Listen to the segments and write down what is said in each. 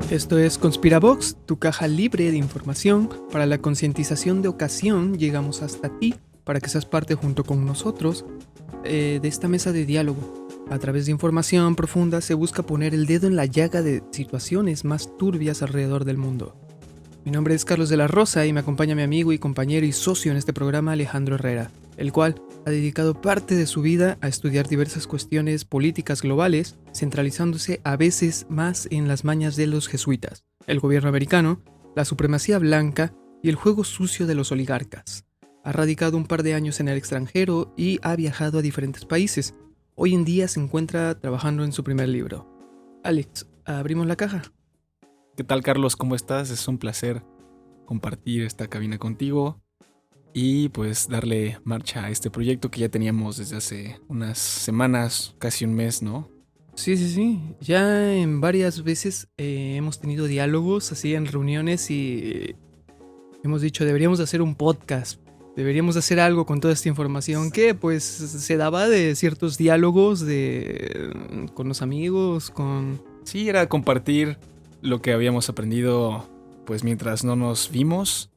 Esto es Conspiravox, tu caja libre de información para la concientización de ocasión. Llegamos hasta ti para que seas parte junto con nosotros de esta mesa de diálogo. A través de información profunda se busca poner el dedo en la llaga de situaciones más turbias alrededor del mundo. Mi nombre es Carlos de la Rosa y me acompaña mi amigo y compañero y socio en este programa, Alejandro Herrera, el cual ha dedicado parte de su vida a estudiar diversas cuestiones políticas globales, centralizándose a veces más en las mañas de los jesuitas, el gobierno americano, la supremacía blanca y el juego sucio de los oligarcas. Ha radicado un par de años en el extranjero y ha viajado a diferentes países. Hoy en día se encuentra trabajando en su primer libro. Alex, ¿abrimos la caja? ¿Qué tal, Carlos? ¿Cómo estás? Es un placer compartir esta cabina contigo y pues darle marcha a este proyecto que ya teníamos desde hace unas semanas, casi un mes, ¿no? Sí. Ya en varias veces hemos tenido diálogos así en reuniones y hemos dicho deberíamos hacer un podcast. Deberíamos hacer algo con toda esta información que pues se daba de ciertos diálogos con los amigos, con... Sí, era compartir lo que habíamos aprendido pues mientras no nos vimos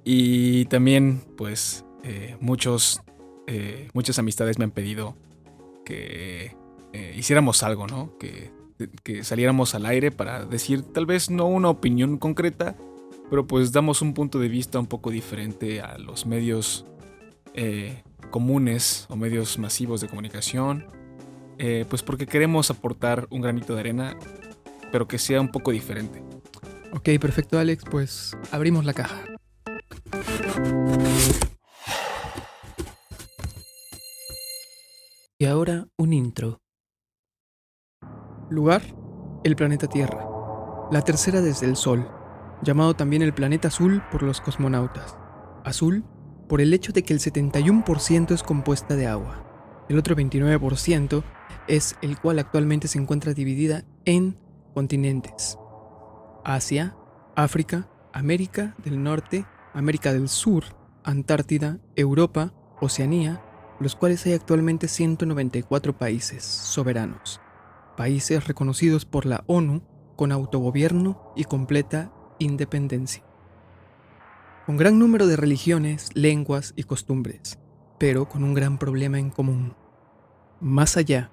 y también pues muchas amistades me han pedido que hiciéramos algo, ¿no? Que saliéramos al aire para decir tal vez no una opinión concreta, pero pues damos un punto de vista un poco diferente a los medios comunes o medios masivos de comunicación, pues porque queremos aportar un granito de arena, pero que sea un poco diferente. Ok, perfecto, Alex, pues abrimos la caja. Y ahora un intro. Lugar: el planeta Tierra, la tercera desde el Sol, llamado también el planeta azul por los cosmonautas. Azul por el hecho de que el 71% es compuesta de agua. El otro 29% es el cual actualmente se encuentra dividida en continentes: Asia, África, América del Norte, América del Sur, Antártida, Europa, Oceanía, los cuales hay actualmente 194 países soberanos. Países reconocidos por la ONU con autogobierno y completa independencia. Con gran número de religiones, lenguas y costumbres, pero con un gran problema en común. Más allá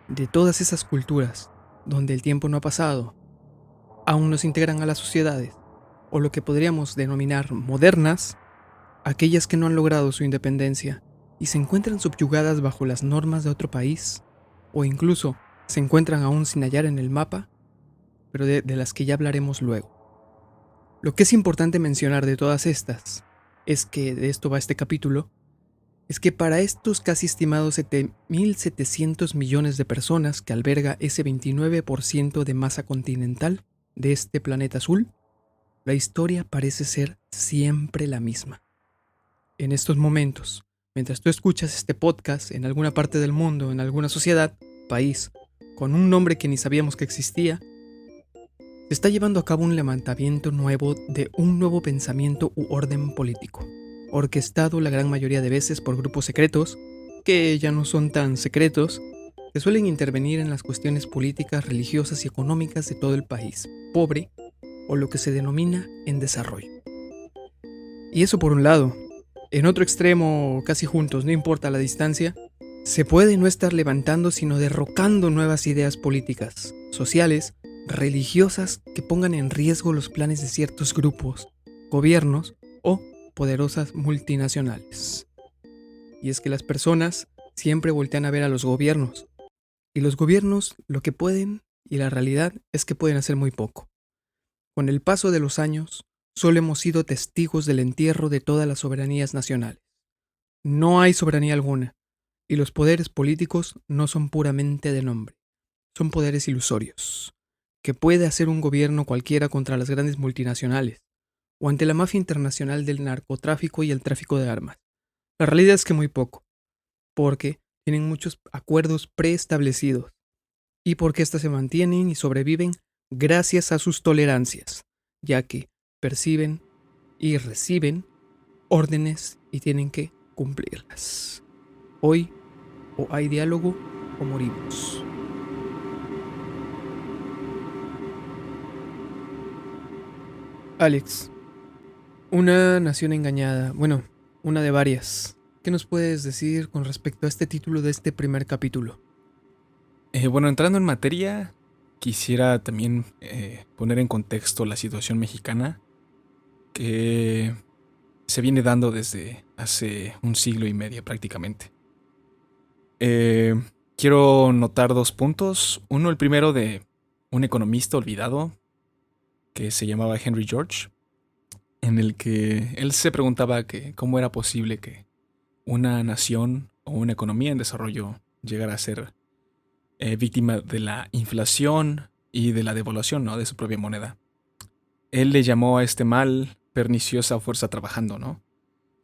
de todas esas culturas, donde el tiempo no ha pasado, aún nos integran a las sociedades, o lo que podríamos denominar modernas, aquellas que no han logrado su independencia y se encuentran subyugadas bajo las normas de otro país, o incluso se encuentran aún sin hallar en el mapa, pero de las que ya hablaremos luego. Lo que es importante mencionar de todas estas, es que de esto va este capítulo, es que para estos casi estimados 7.700 millones de personas que alberga ese 29% de masa continental de este planeta azul, la historia parece ser siempre la misma. En estos momentos, mientras tú escuchas este podcast en alguna parte del mundo, en alguna sociedad, país, con un nombre que ni sabíamos que existía, se está llevando a cabo un levantamiento nuevo de un nuevo pensamiento u orden político, orquestado la gran mayoría de veces por grupos secretos, que ya no son tan secretos, que suelen intervenir en las cuestiones políticas, religiosas y económicas de todo el país, pobre o lo que se denomina en desarrollo. Y eso por un lado. En otro extremo, casi juntos, no importa la distancia, se puede no estar levantando sino derrocando nuevas ideas políticas, sociales, religiosas que pongan en riesgo los planes de ciertos grupos, gobiernos o poderosas multinacionales. Y es que las personas siempre voltean a ver a los gobiernos, y los gobiernos lo que pueden, y la realidad es que pueden hacer muy poco. Con el paso de los años, solo hemos sido testigos del entierro de todas las soberanías nacionales. No hay soberanía alguna, y los poderes políticos no son puramente de nombre, son poderes ilusorios, que puede hacer un gobierno cualquiera contra las grandes multinacionales, o ante la mafia internacional del narcotráfico y el tráfico de armas. La realidad es que muy poco, porque tienen muchos acuerdos preestablecidos, y porque éstas se mantienen y sobreviven gracias a sus tolerancias, ya que perciben y reciben órdenes y tienen que cumplirlas. Hoy o hay diálogo o morimos. Alex, una nación engañada, bueno, una de varias. ¿Qué nos puedes decir con respecto a este título de este primer capítulo? Bueno, entrando en materia, quisiera también poner en contexto la situación mexicana que se viene dando desde hace un siglo y medio prácticamente. Eh, Quiero notar dos puntos. Uno, el primero de un economista olvidado que se llamaba Henry George, en el que él se preguntaba que cómo era posible que una nación o una economía en desarrollo llegara a ser víctima de la inflación y de la devaluación, ¿no?, de su propia moneda. Él le llamó a este mal perniciosa fuerza trabajando, ¿no?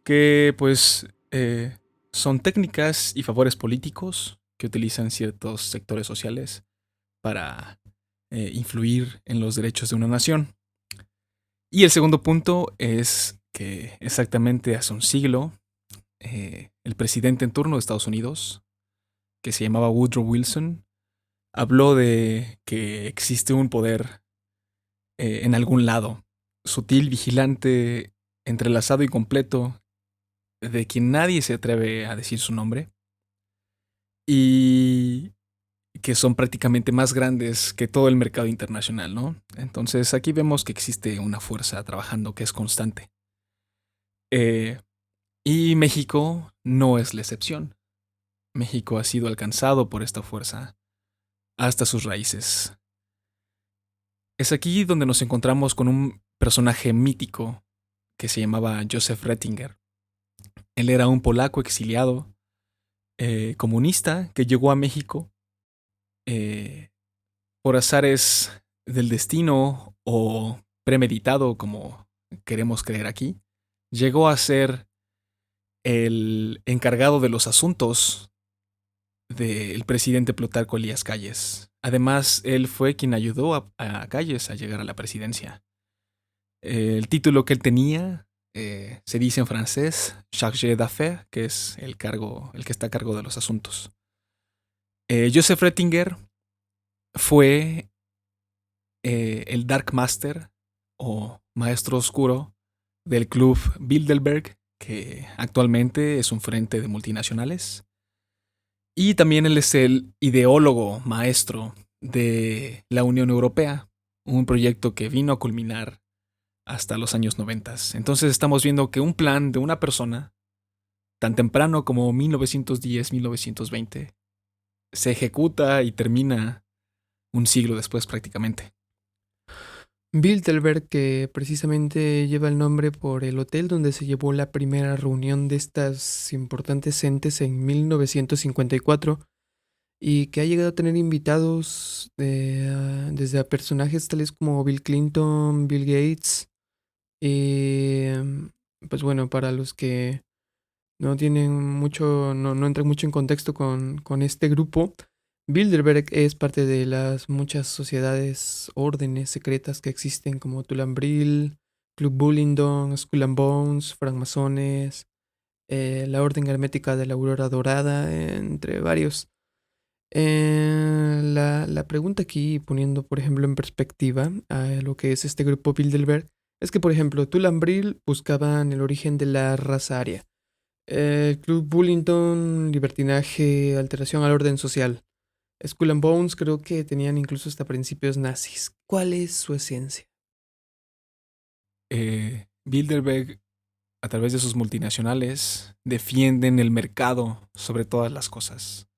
Que pues son técnicas y favores políticos que utilizan ciertos sectores sociales para influir en los derechos de una nación. Y el segundo punto es que exactamente hace un siglo, el presidente en turno de Estados Unidos, que se llamaba Woodrow Wilson, habló de que existe un poder en algún lado, sutil, vigilante, entrelazado y completo, de quien nadie se atreve a decir su nombre, y que son prácticamente más grandes que todo el mercado internacional, ¿no? Entonces aquí vemos que existe una fuerza trabajando que es constante. Eh, y México no es la excepción. México ha sido alcanzado por esta fuerza hasta sus raíces. Es aquí donde nos encontramos con un personaje mítico que se llamaba Joseph Ratzinger. Él era un polaco exiliado, comunista, que llegó a México eh, por azares del destino o premeditado, como queremos creer aquí. Llegó a ser el encargado de los asuntos del presidente Plutarco Elías Calles. Además, él fue quien ayudó a Calles a llegar a la presidencia. El título que él tenía se dice en francés chargé d'affaires, que es el que está a cargo de los asuntos. Joseph Ratzinger fue el Dark Master o Maestro Oscuro del Club Bilderberg, que actualmente es un frente de multinacionales. Y también él es el ideólogo maestro de la Unión Europea, un proyecto que vino a culminar hasta los años 90. Entonces estamos viendo que un plan de una persona, tan temprano como 1910-1920, se ejecuta y termina un siglo después prácticamente. Bilderberg, que precisamente lleva el nombre por el hotel donde se llevó la primera reunión de estas importantes entes en 1954 y que ha llegado a tener invitados desde a personajes tales como Bill Clinton, Bill Gates y pues bueno, para los que no tienen mucho, no entran mucho en contexto con este grupo. Bilderberg es parte de las muchas sociedades, órdenes secretas que existen como Tulambril, Club Bullingdon, Skull and Bones, francmasones, la Orden Hermética de la Aurora Dorada, entre varios. La pregunta aquí, poniendo por ejemplo en perspectiva a lo que es este grupo Bilderberg, es que por ejemplo Tulambril buscaban el origen de la raza aria. El Club Bullingdon, libertinaje, alteración al orden social. Skull and Bones creo que tenían incluso hasta principios nazis. ¿Cuál es su esencia? Bilderberg, a través de sus multinacionales, defienden el mercado sobre todas las cosas.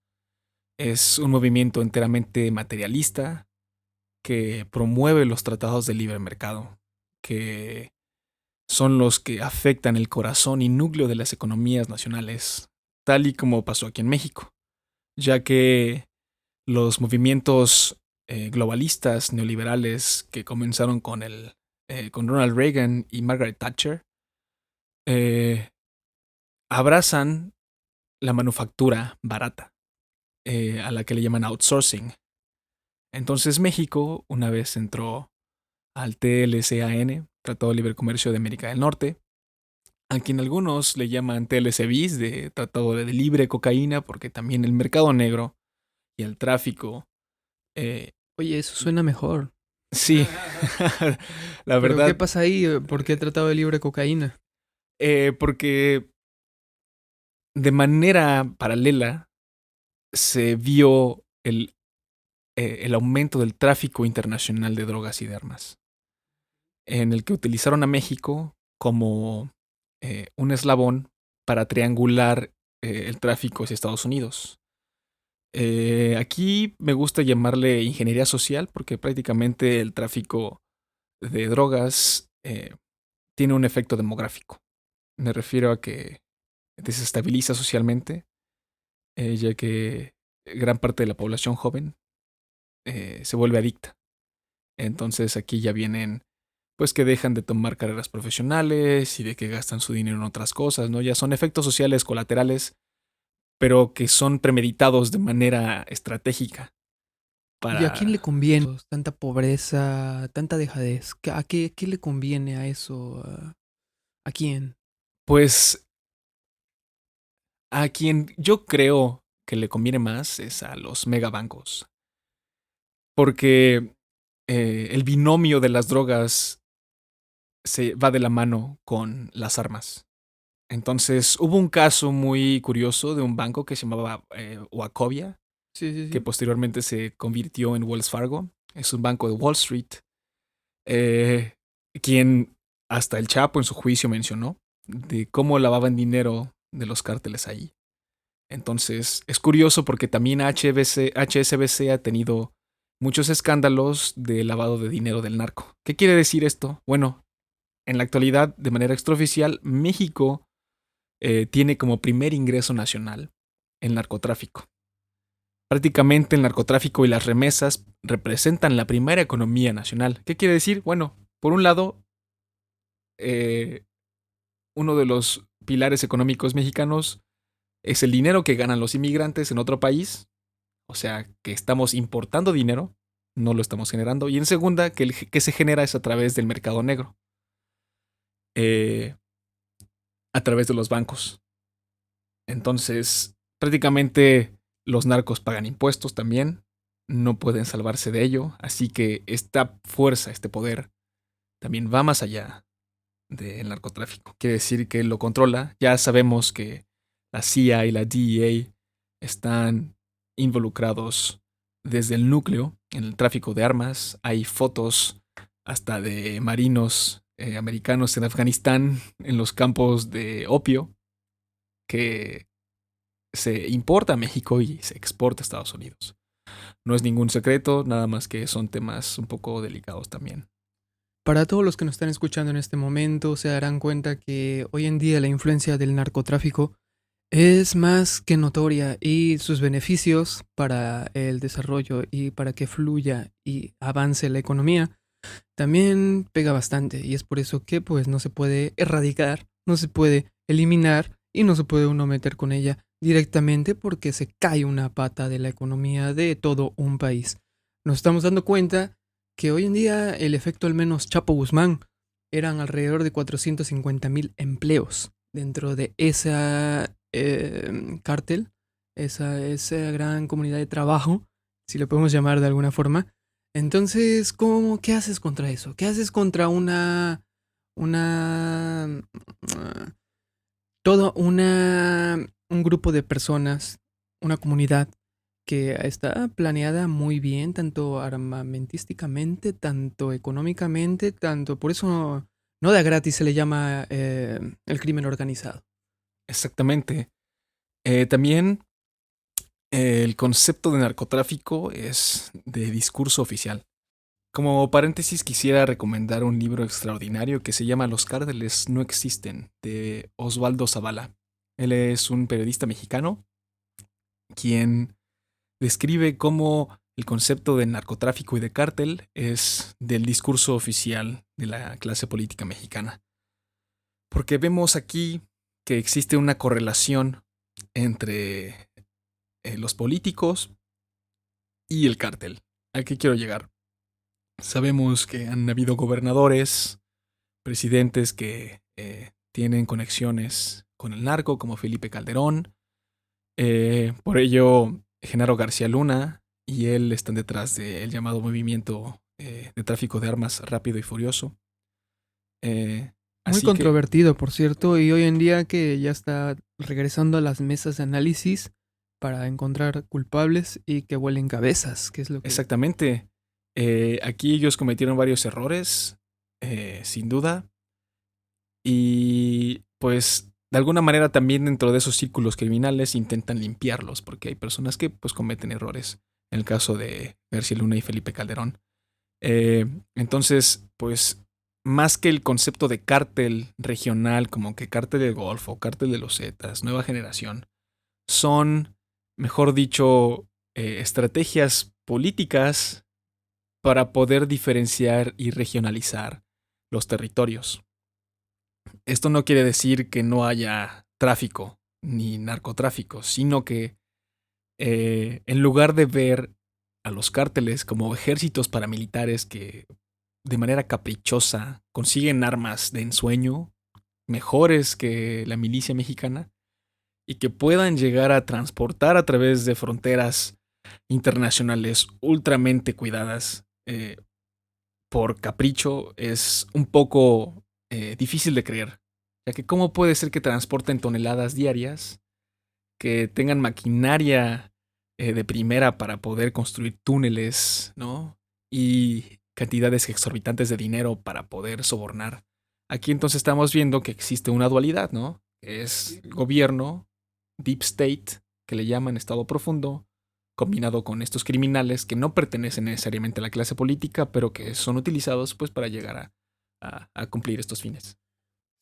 Es un movimiento enteramente materialista que promueve los tratados de libre mercado, que son los que afectan el corazón y núcleo de las economías nacionales, tal y como pasó aquí en México, ya que los movimientos globalistas neoliberales que comenzaron con Ronald Reagan y Margaret Thatcher eh, abrazan la manufactura barata, a la que le llaman outsourcing. Entonces México una vez entró al TLCAN, Tratado de Libre Comercio de América del Norte, a quien algunos le llaman TLC-BIS, de Tratado de Libre Cocaína, porque también el mercado negro y el tráfico. eh, Oye, eso suena mejor. Sí, la ¿Pero qué verdad, pasa ahí? ¿Por qué he tratado de libre cocaína? porque de manera paralela se vio el aumento del tráfico internacional de drogas y de armas, en el que utilizaron a México como un eslabón para triangular el tráfico hacia Estados Unidos. Aquí me gusta llamarle ingeniería social porque prácticamente el tráfico de drogas tiene un efecto demográfico. Me refiero a que desestabiliza socialmente, ya que gran parte de la población joven se vuelve adicta. Entonces aquí ya vienen, pues que dejan de tomar carreras profesionales y de que gastan su dinero en otras cosas, ¿no? Ya son efectos sociales colaterales, pero que son premeditados de manera estratégica ¿Y a quién le para, conviene tanta pobreza, tanta dejadez? ¿Qué le conviene a eso? ¿A quién? pues, a quien yo creo que le conviene más es a los megabancos, porque el binomio de las drogas se va de la mano con las armas. Entonces, hubo un caso muy curioso de un banco que se llamaba Wachovia, Sí, sí, que sí. posteriormente se convirtió en Wells Fargo. Es un banco de Wall Street, eh, quien hasta el Chapo en su juicio mencionó de cómo lavaban dinero de los cárteles ahí. Entonces, es curioso porque también HSBC ha tenido muchos escándalos de lavado de dinero del narco. ¿Qué quiere decir esto? Bueno, en la actualidad, de manera extraoficial, México tiene como primer ingreso nacional el narcotráfico. Prácticamente el narcotráfico y las remesas representan la primera economía nacional. ¿Qué quiere decir? Bueno, por un lado, eh, uno de los pilares económicos mexicanos es el dinero que ganan los inmigrantes en otro país, o sea, que estamos importando dinero, no lo estamos generando. Y en segunda, que el que se genera es a través del mercado negro, eh, a través de los bancos. Entonces, prácticamente los narcos pagan impuestos también, no pueden salvarse de ello, así que esta fuerza, este poder, también va más allá del narcotráfico. Quiere decir que lo controla. Ya sabemos que la CIA y la DEA están involucrados desde el núcleo en el tráfico de armas. Hay fotos hasta de marinos americanos en Afganistán en los campos de opio que se importa a México y se exporta a Estados Unidos. No es ningún secreto, nada más que son temas un poco delicados también. Para todos los que nos están escuchando en este momento, se darán cuenta que hoy en día la influencia del narcotráfico es más que notoria y sus beneficios para el desarrollo y para que fluya y avance la economía también pega bastante y es por eso que pues no se puede erradicar, no se puede eliminar y no se puede uno meter con ella directamente porque se cae una pata de la economía de todo un país. Nos estamos dando cuenta que hoy en día el efecto al menos Chapo Guzmán eran alrededor de 450.000 empleos dentro de esa cártel, esa gran comunidad de trabajo, si lo podemos llamar de alguna forma. Entonces, ¿qué haces contra eso? ¿Qué haces contra una, un grupo de personas, una comunidad que está planeada muy bien, tanto armamentísticamente, tanto económicamente, tanto, por eso no da gratis se le llama el crimen organizado. Exactamente. También el concepto de narcotráfico es de discurso oficial. Como paréntesis quisiera recomendar un libro extraordinario que se llama Los cárteles no existen, de Osvaldo Zavala. Él es un periodista mexicano quien describe cómo el concepto de narcotráfico y de cártel es del discurso oficial de la clase política mexicana. Porque vemos aquí que existe una correlación entre los políticos y el cártel. ¿A qué quiero llegar? Sabemos que han habido gobernadores, presidentes que tienen conexiones con el narco, como Felipe Calderón. Por ello, Genaro García Luna y él están detrás del llamado movimiento de tráfico de armas rápido y furioso. Muy Así que controvertido, por cierto, y hoy en día que ya está regresando a las mesas de análisis para encontrar culpables y que vuelen cabezas, que es lo que... exactamente, aquí ellos cometieron varios errores, sin duda, y pues de alguna manera también dentro de esos círculos criminales intentan limpiarlos, porque hay personas que pues cometen errores, en el caso de García Luna y Felipe Calderón. Entonces, pues más que el concepto de cártel regional, como que cártel del Golfo, cártel de los Zetas, nueva generación, son, mejor dicho, estrategias políticas para poder diferenciar y regionalizar los territorios. Esto no quiere decir que no haya tráfico ni narcotráfico, sino que en lugar de ver a los cárteles como ejércitos paramilitares que de manera caprichosa consiguen armas de ensueño mejores que la milicia mexicana y que puedan llegar a transportar a través de fronteras internacionales ultramente cuidadas por capricho, es un poco difícil de creer. Ya que cómo puede ser que transporten toneladas diarias, que tengan maquinaria de primera para poder construir túneles, ¿no? Y cantidades exorbitantes de dinero para poder sobornar. Aquí entonces estamos viendo que existe una dualidad, ¿no? Es gobierno, deep state, que le llaman estado profundo, combinado con estos criminales que no pertenecen necesariamente a la clase política, pero que son utilizados pues para llegar a cumplir estos fines.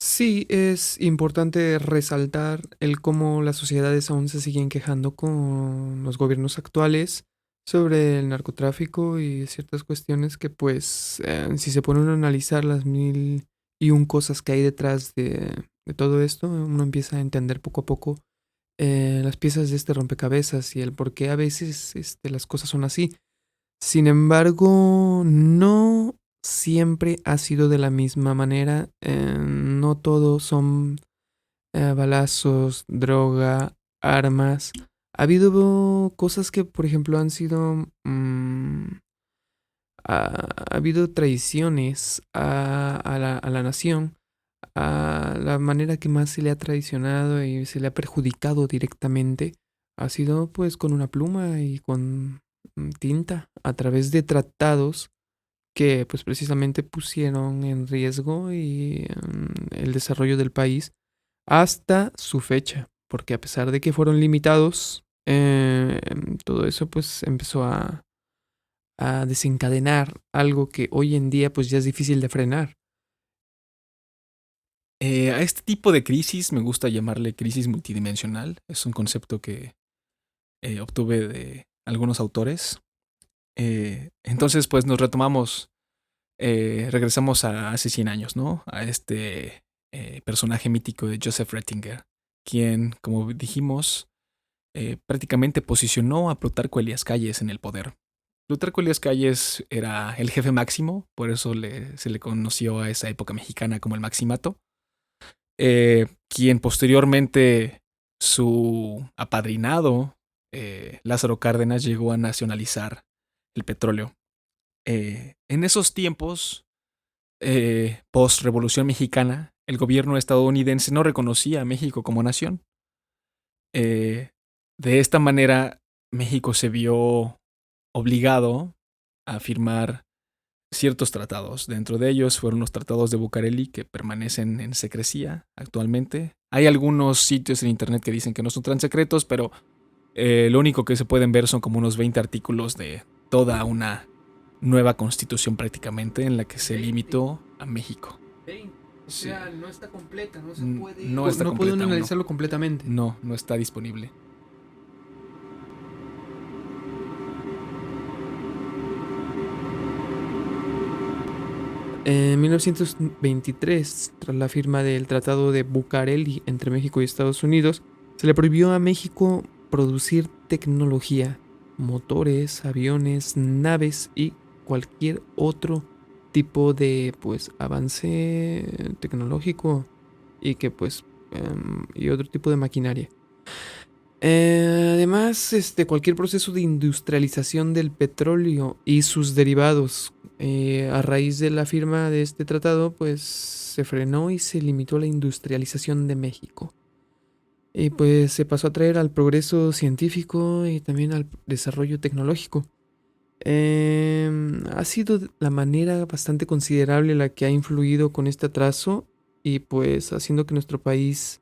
Sí, es importante resaltar el cómo las sociedades aún se siguen quejando con los gobiernos actuales sobre el narcotráfico y ciertas cuestiones que pues si se ponen a analizar las mil y un cosas que hay detrás de todo esto, uno empieza a entender poco a poco las piezas de este rompecabezas y el por qué a veces las cosas son así. Sin embargo, no siempre ha sido de la misma manera. No todo son balazos, droga, armas. Ha habido cosas que, por ejemplo, han sido... ha habido traiciones a la nación, a la manera que más se le ha traicionado y se le ha perjudicado directamente ha sido pues con una pluma y con tinta a través de tratados que pues precisamente pusieron en riesgo el desarrollo del país hasta su fecha, porque a pesar de que fueron limitados, todo eso pues empezó a desencadenar algo que hoy en día pues ya es difícil de frenar. A este tipo de crisis me gusta llamarle crisis multidimensional. Es un concepto que obtuve de algunos autores. Entonces, pues nos retomamos, regresamos a hace 100 años, ¿no? A este personaje mítico de Joseph Ratzinger, quien, como dijimos, prácticamente posicionó a Plutarco Elías Calles en el poder. Plutarco Elías Calles era el jefe máximo, por eso se le conoció a esa época mexicana como el Maximato. Quien posteriormente su apadrinado, Lázaro Cárdenas, llegó a nacionalizar el petróleo. En esos tiempos, post-revolución mexicana, el gobierno estadounidense no reconocía a México como nación. De esta manera, México se vio obligado a firmar ciertos tratados. Dentro de ellos fueron los tratados de Bucareli, que permanecen en secrecía actualmente. Hay algunos sitios en internet que dicen que no son tan secretos, pero lo único que se pueden ver son como unos 20 artículos de toda una nueva constitución prácticamente en la que se limitó a México. O sea, no está completa, no se puede... No está no puede completa uno aún, analizarlo completamente. no está disponible. En 1923, tras la firma del Tratado de Bucareli entre México y Estados Unidos, se le prohibió a México producir tecnología, motores, aviones, naves y cualquier otro tipo de pues avance tecnológico y que pues y otro tipo de maquinaria. Además, cualquier proceso de industrialización del petróleo y sus derivados A raíz de la firma de este tratado, pues se frenó y se limitó la industrialización de México. Y pues se pasó a traer al progreso científico y también al desarrollo tecnológico. Ha sido la manera bastante considerable la que ha influido con este atraso y pues haciendo que nuestro país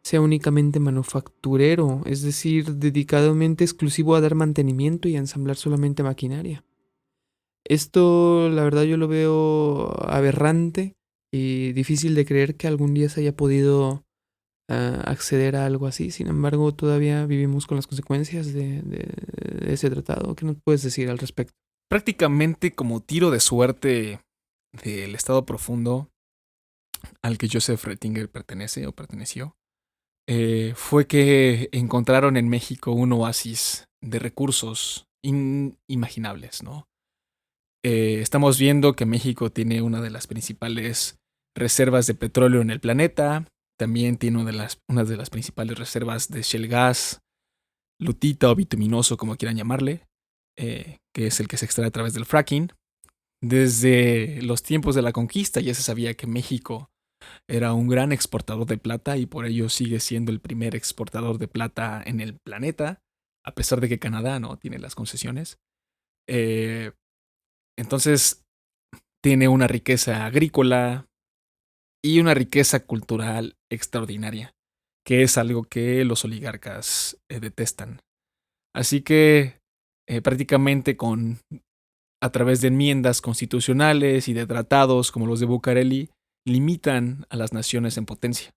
sea únicamente manufacturero, es decir, dedicadamente exclusivo a dar mantenimiento y a ensamblar solamente maquinaria. Esto, la verdad, yo lo veo aberrante y difícil de creer que algún día se haya podido acceder a algo así. Sin embargo, todavía vivimos con las consecuencias de ese tratado. ¿Qué nos puedes decir al respecto? Prácticamente como tiro de suerte del estado profundo al que Joseph Ratzinger pertenece o perteneció, fue que encontraron en México un oasis de recursos inimaginables, ¿no? Estamos viendo que México tiene una de las principales reservas de petróleo en el planeta, también tiene una de las principales reservas de shale gas, lutita o bituminoso, como quieran llamarle, que es el que se extrae a través del fracking. Desde los tiempos de la conquista ya se sabía que México era un gran exportador de plata y por ello sigue siendo el primer exportador de plata en el planeta, a pesar de que Canadá no tiene las concesiones. Eh, entonces tiene una riqueza agrícola y una riqueza cultural extraordinaria, que es algo que los oligarcas detestan. Así que prácticamente a través de enmiendas constitucionales y de tratados como los de Bucareli, limitan a las naciones en potencia.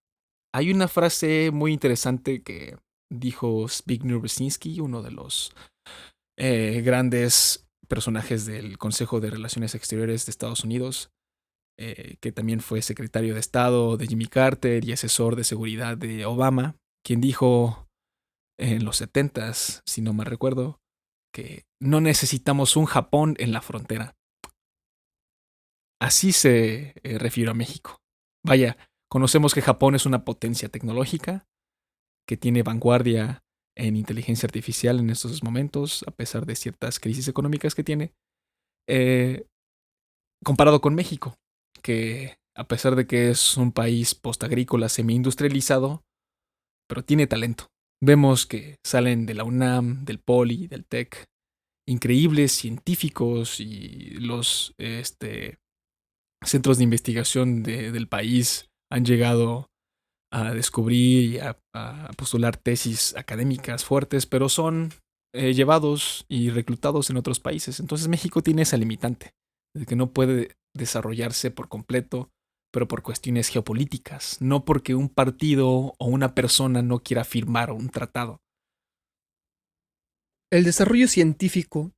Hay una frase muy interesante que dijo Zbigniew Brzezinski, uno de los grandes personajes del Consejo de Relaciones Exteriores de Estados Unidos, que también fue secretario de Estado de Jimmy Carter y asesor de seguridad de Obama, quien dijo en los 70s, si no mal recuerdo, que no necesitamos un Japón en la frontera. Así se refirió a México. Vaya, conocemos que Japón es una potencia tecnológica, que tiene vanguardia en inteligencia artificial en estos momentos, a pesar de ciertas crisis económicas que tiene, eh, comparado con México, que a pesar de que es un país postagrícola semi-industrializado, pero tiene talento. Vemos que salen de la UNAM, del Poli, del TEC, increíbles científicos y los centros de investigación del país han llegado a descubrir y a postular tesis académicas fuertes, pero son llevados y reclutados en otros países. Entonces México tiene esa limitante, de que no puede desarrollarse por completo, pero por cuestiones geopolíticas, no porque un partido o una persona no quiera firmar un tratado. El desarrollo científico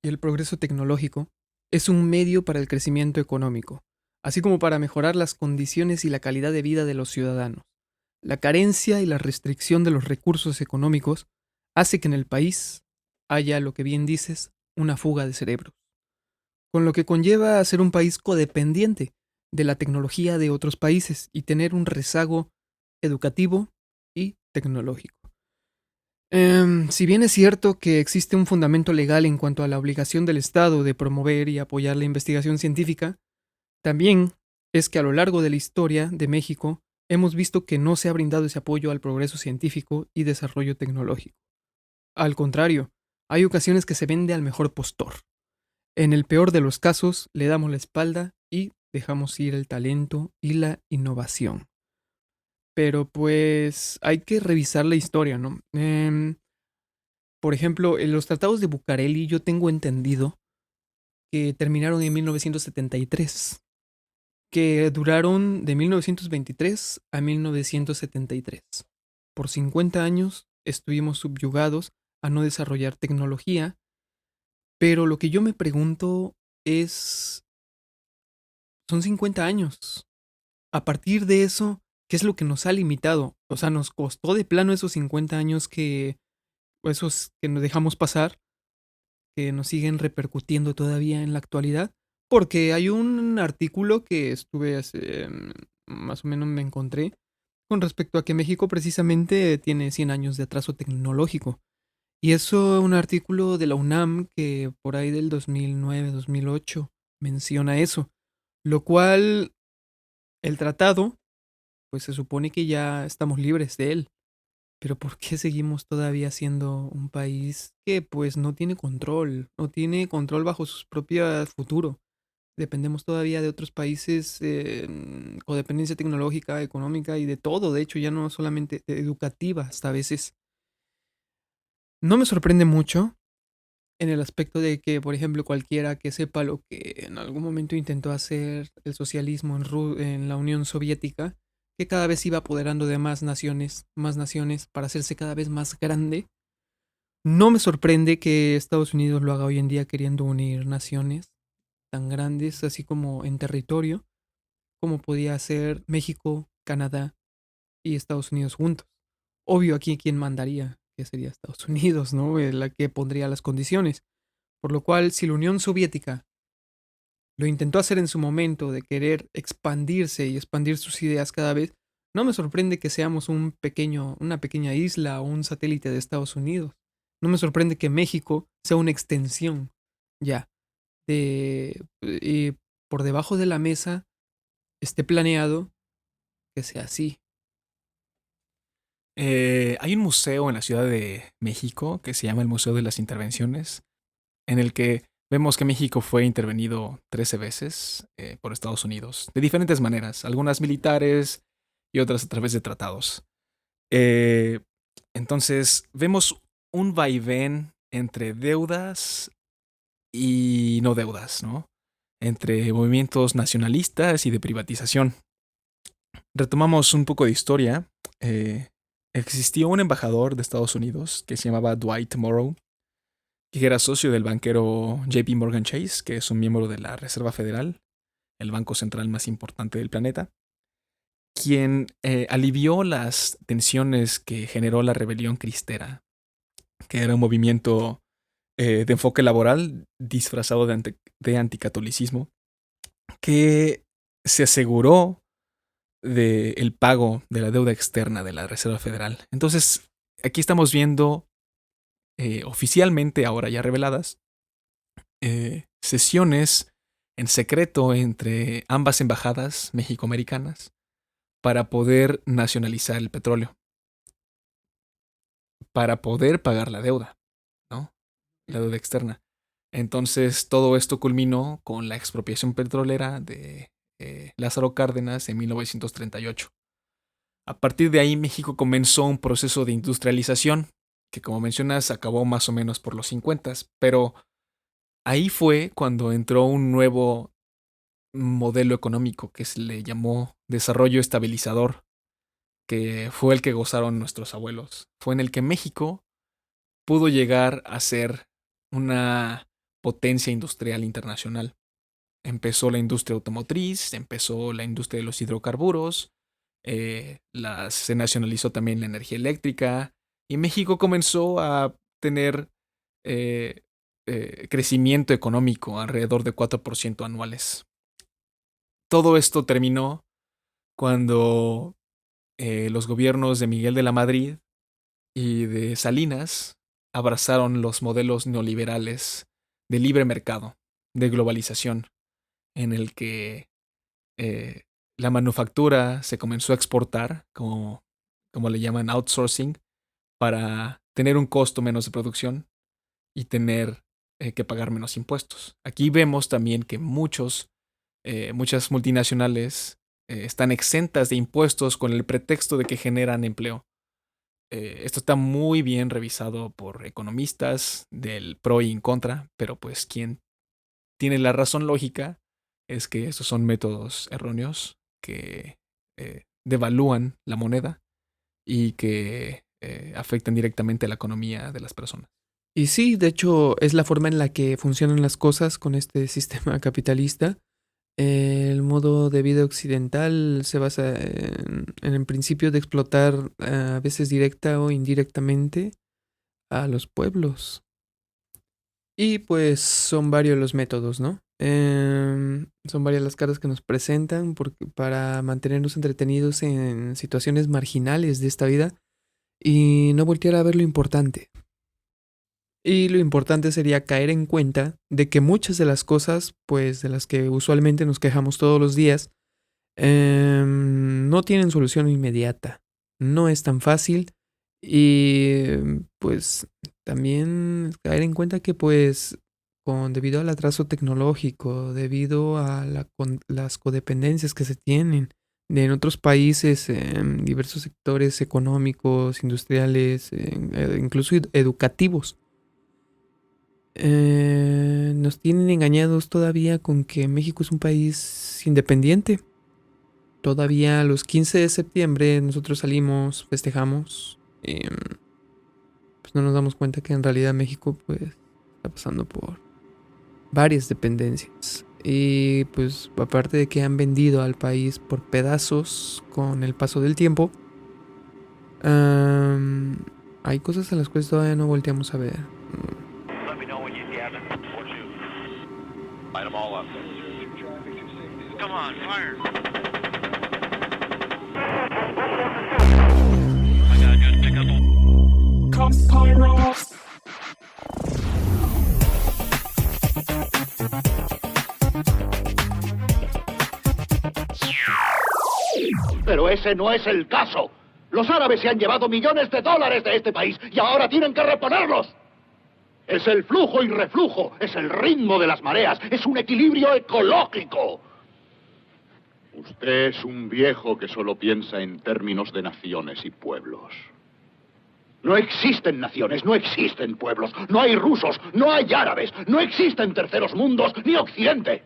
y el progreso tecnológico es un medio para el crecimiento económico, así como para mejorar las condiciones y la calidad de vida de los ciudadanos. La carencia y la restricción de los recursos económicos hace que en el país haya, lo que bien dices, una fuga de cerebros, con lo que conlleva a ser un país codependiente de la tecnología de otros países y tener un rezago educativo y tecnológico. Si bien es cierto que existe un fundamento legal en cuanto a la obligación del Estado de promover y apoyar la investigación científica, también es que a lo largo de la historia de México hemos visto que no se ha brindado ese apoyo al progreso científico y desarrollo tecnológico. Al contrario, hay ocasiones que se vende al mejor postor. En el peor de los casos, le damos la espalda y dejamos ir el talento y la innovación. Pero pues hay que revisar la historia, ¿no? Por ejemplo, en los tratados de Bucareli yo tengo entendido que terminaron en 1973, que duraron de 1923 a 1973. Por 50 años estuvimos subyugados a no desarrollar tecnología, pero lo que yo me pregunto es, son 50 años. A partir de eso, ¿qué es lo que nos ha limitado? O sea, nos costó de plano esos 50 años o esos que nos dejamos pasar, que nos siguen repercutiendo todavía en la actualidad, porque hay un artículo que estuve más o menos me encontré con respecto a que México precisamente tiene 100 años de atraso tecnológico. Y eso un artículo de la UNAM que por ahí del 2009, 2008 menciona eso, lo cual el tratado, pues se supone que ya estamos libres de él. Pero ¿por qué seguimos todavía siendo un país que pues no tiene control bajo su propio futuro? Dependemos todavía de otros países, codependencia tecnológica, económica y de todo, de hecho ya no solamente educativa hasta a veces. No me sorprende mucho en el aspecto de que, por ejemplo, cualquiera que sepa lo que en algún momento intentó hacer el socialismo en la Unión Soviética, que cada vez iba apoderando de más naciones para hacerse cada vez más grande. No me sorprende que Estados Unidos lo haga hoy en día queriendo unir naciones tan grandes, así como en territorio, como podía ser México, Canadá y Estados Unidos juntos. Obvio aquí quién mandaría, que sería Estados Unidos, ¿no? La que pondría las condiciones. Por lo cual, si la Unión Soviética lo intentó hacer en su momento de querer expandirse y expandir sus ideas cada vez, no me sorprende que seamos una pequeña isla o un satélite de Estados Unidos. No me sorprende que México sea una extensión ya y por debajo de la mesa esté planeado que sea así. Hay un museo en la Ciudad de México que se llama el Museo de las Intervenciones, en el que vemos que México fue intervenido 13 veces por Estados Unidos, de diferentes maneras, algunas militares y otras a través de tratados. Eh, entonces, vemos un vaivén entre deudas y no deudas, ¿no? Entre movimientos nacionalistas y de privatización. Retomamos un poco de historia. Existió un embajador de Estados Unidos que se llamaba Dwight Morrow, que era socio del banquero JP Morgan Chase, que es un miembro de la Reserva Federal, el banco central más importante del planeta, quien alivió las tensiones que generó la rebelión cristera, que era un movimiento de enfoque laboral disfrazado de anticatolicismo, que se aseguró del pago de la deuda externa de la Reserva Federal. Entonces, aquí estamos viendo oficialmente, ahora ya reveladas, sesiones en secreto entre ambas embajadas mexicoamericanas para poder nacionalizar el petróleo, para poder pagar la deuda, ¿no? La deuda externa. Entonces, todo esto culminó con la expropiación petrolera de Lázaro Cárdenas en 1938. A partir de ahí, México comenzó un proceso de industrialización que, como mencionas, acabó más o menos por los 50, pero ahí fue cuando entró un nuevo modelo económico que se le llamó desarrollo estabilizador, que fue el que gozaron nuestros abuelos. Fue en el que México pudo llegar a ser una potencia industrial internacional. Empezó la industria automotriz, empezó la industria de los hidrocarburos, se nacionalizó también la energía eléctrica y México comenzó a tener eh, crecimiento económico alrededor de 4% anuales. Todo esto terminó cuando los gobiernos de Miguel de la Madrid y de Salinas abrazaron los modelos neoliberales de libre mercado, de globalización, en el que la manufactura se comenzó a exportar, como le llaman outsourcing, para tener un costo menos de producción y tener que pagar menos impuestos. Aquí vemos también que muchas multinacionales están exentas de impuestos con el pretexto de que generan empleo. Esto está muy bien revisado por economistas del pro y en contra, pero pues quien tiene la razón lógica es que estos son métodos erróneos que devalúan la moneda y que afectan directamente a la economía de las personas. Y sí, de hecho, es la forma en la que funcionan las cosas con este sistema capitalista. El modo de vida occidental se basa en el principio de explotar a veces directa o indirectamente a los pueblos. Y pues son varios los métodos, ¿no? Son varias las caras que nos presentan para mantenernos entretenidos en situaciones marginales de esta vida y no voltear a ver lo importante. Y lo importante sería caer en cuenta de que muchas de las cosas, pues de las que usualmente nos quejamos todos los días, no tienen solución inmediata. No es tan fácil. Y pues también caer en cuenta que pues debido al atraso tecnológico, debido a las codependencias que se tienen en otros países, en diversos sectores económicos, industriales, incluso educativos, nos tienen engañados todavía con que México es un país independiente. Todavía los 15 de septiembre nosotros salimos, festejamos, pues no nos damos cuenta que en realidad México pues está pasando por varias dependencias. Y pues aparte de que han vendido al país por pedazos con el paso del tiempo, hay cosas en las cuales todavía no volteamos a ver. Let me know when you gather. What you? Light them all up. Come on, fire. I gotta just pick up a... Come, Pyros! Pero ese no es el caso. Los árabes se han llevado millones de dólares de este país y ahora tienen que reponerlos. Es el flujo y reflujo, es el ritmo de las mareas, es un equilibrio ecológico. Usted es un viejo que solo piensa en términos de naciones y pueblos. No existen naciones, no existen pueblos, no hay rusos, no hay árabes, no existen terceros mundos ni Occidente.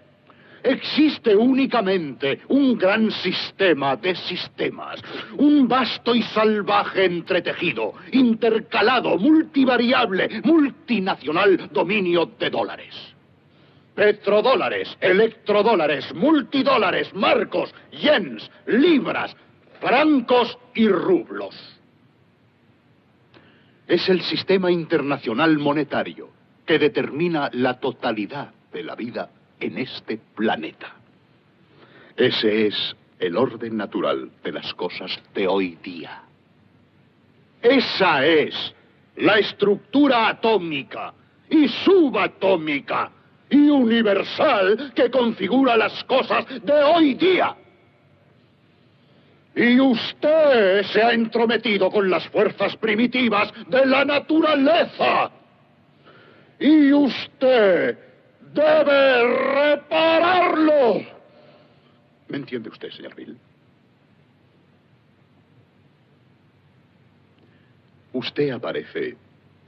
Existe únicamente un gran sistema de sistemas, un vasto y salvaje entretejido, intercalado, multivariable, multinacional dominio de dólares. Petrodólares, electrodólares, multidólares, marcos, yens, libras, francos y rublos. Es el sistema internacional monetario que determina la totalidad de la vida en este planeta. Ese es el orden natural de las cosas de hoy día. Esa es la estructura atómica y subatómica y universal que configura las cosas de hoy día. Y usted se ha entrometido con las fuerzas primitivas de la naturaleza. Y usted debe repararlo. ¿Me entiende usted, señor Bill? Usted aparece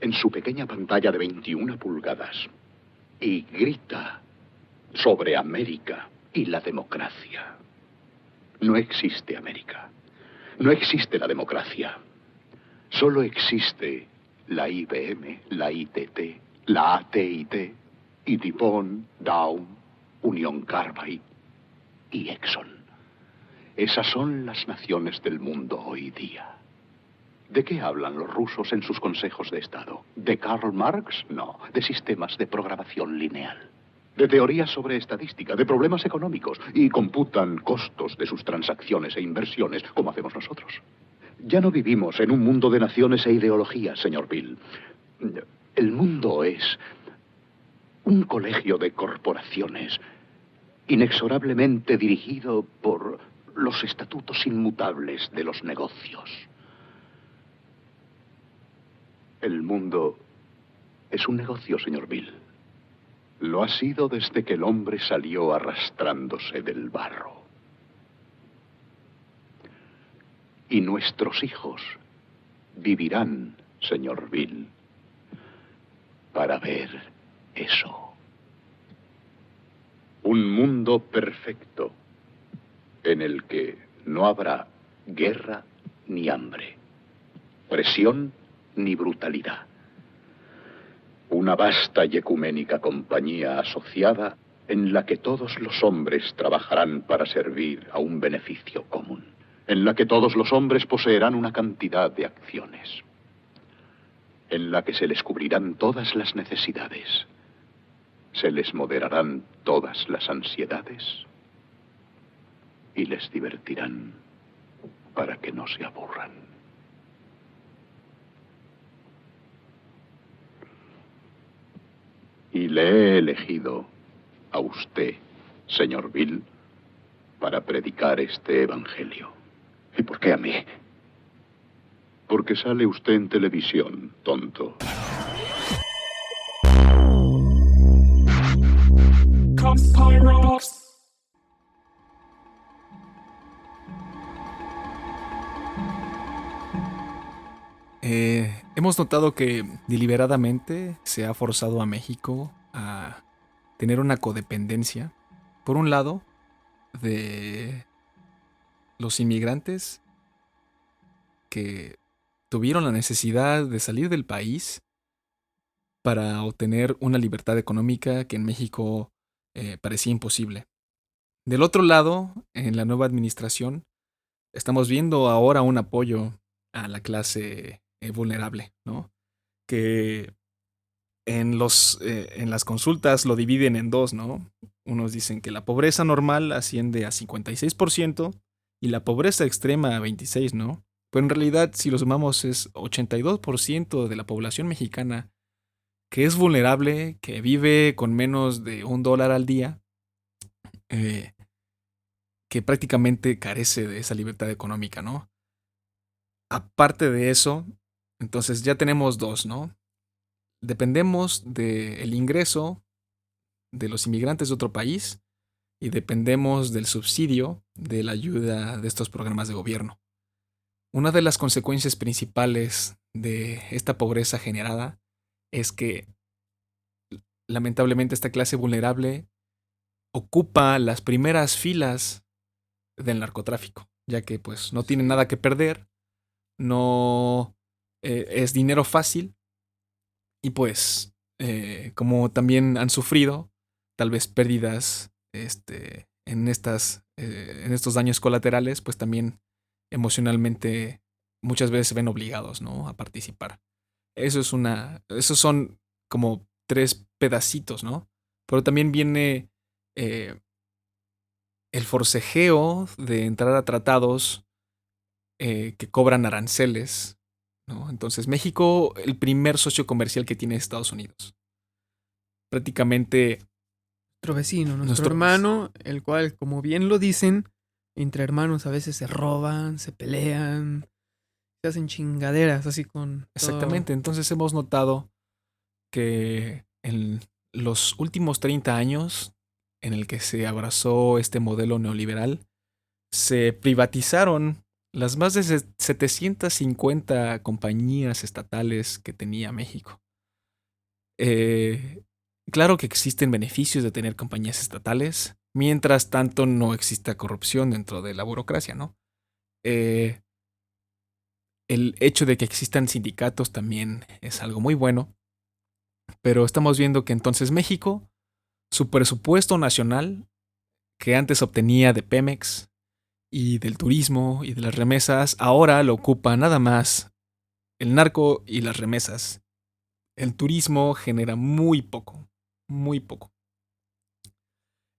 en su pequeña pantalla de 21 pulgadas y grita sobre América y la democracia. No existe América. No existe la democracia. Solo existe la IBM, la ITT, la AT&T y DuPont, Dow, Union Carbide y Exxon. Esas son las naciones del mundo hoy día. ¿De qué hablan los rusos en sus consejos de Estado? ¿De Karl Marx? No, de sistemas de programación lineal. De teorías sobre estadística, de problemas económicos, y computan costos de sus transacciones e inversiones, como hacemos nosotros. Ya no vivimos en un mundo de naciones e ideologías, señor Bill. El mundo es un colegio de corporaciones, inexorablemente dirigido por los estatutos inmutables de los negocios. El mundo es un negocio, señor Bill. Lo ha sido desde que el hombre salió arrastrándose del barro. Y nuestros hijos vivirán, señor Bill, para ver eso. Un mundo perfecto en el que no habrá guerra ni hambre, presión ni brutalidad. Una vasta y ecuménica compañía asociada en la que todos los hombres trabajarán para servir a un beneficio común, en la que todos los hombres poseerán una cantidad de acciones, en la que se les cubrirán todas las necesidades, se les moderarán todas las ansiedades y les divertirán para que no se aburran. le he elegido a usted, señor Bill, para predicar este evangelio. ¿Y por qué a mí? Porque sale usted en televisión, tonto. Hemos notado que deliberadamente se ha forzado a México a tener una codependencia, por un lado, de los inmigrantes que tuvieron la necesidad de salir del país para obtener una libertad económica que en México parecía imposible. Del otro lado, en la nueva administración, estamos viendo ahora un apoyo a la clase vulnerable, ¿no? Que en las consultas lo dividen en dos, ¿no? Unos dicen que la pobreza normal asciende a 56% y la pobreza extrema a 26%, ¿no? Pero en realidad, si lo sumamos, es 82% de la población mexicana que es vulnerable, que vive con menos de $1 al día, que prácticamente carece de esa libertad económica, ¿no? Aparte de eso, entonces ya tenemos dos, ¿no? Dependemos del ingreso de los inmigrantes de otro país y dependemos del subsidio de la ayuda de estos programas de gobierno. Una de las consecuencias principales de esta pobreza generada es que lamentablemente esta clase vulnerable ocupa las primeras filas del narcotráfico, ya que pues no tienen nada que perder, no es dinero fácil y pues como también han sufrido tal vez pérdidas en estos daños colaterales, pues también emocionalmente muchas veces se ven obligados, ¿no?, a participar. Esos son como 3 pedacitos, ¿no? Pero también viene el forcejeo de entrar a tratados que cobran aranceles, ¿no? Entonces, México, el primer socio comercial que tiene Estados Unidos. Prácticamente Nuestro vecino, nuestro hermano, el cual, como bien lo dicen, entre hermanos a veces se roban, se pelean, se hacen chingaderas así con... Exactamente, entonces hemos notado que en los últimos 30 años en el que se abrazó este modelo neoliberal, se privatizaron las más de 750 compañías estatales que tenía México. Claro que existen beneficios de tener compañías estatales, mientras tanto no exista corrupción dentro de la burocracia, ¿no? El hecho de que existan sindicatos también es algo muy bueno, pero estamos viendo que entonces México, su presupuesto nacional, que antes obtenía de Pemex y del turismo y de las remesas, ahora lo ocupa nada más el narco y las remesas. El turismo genera muy poco, muy poco.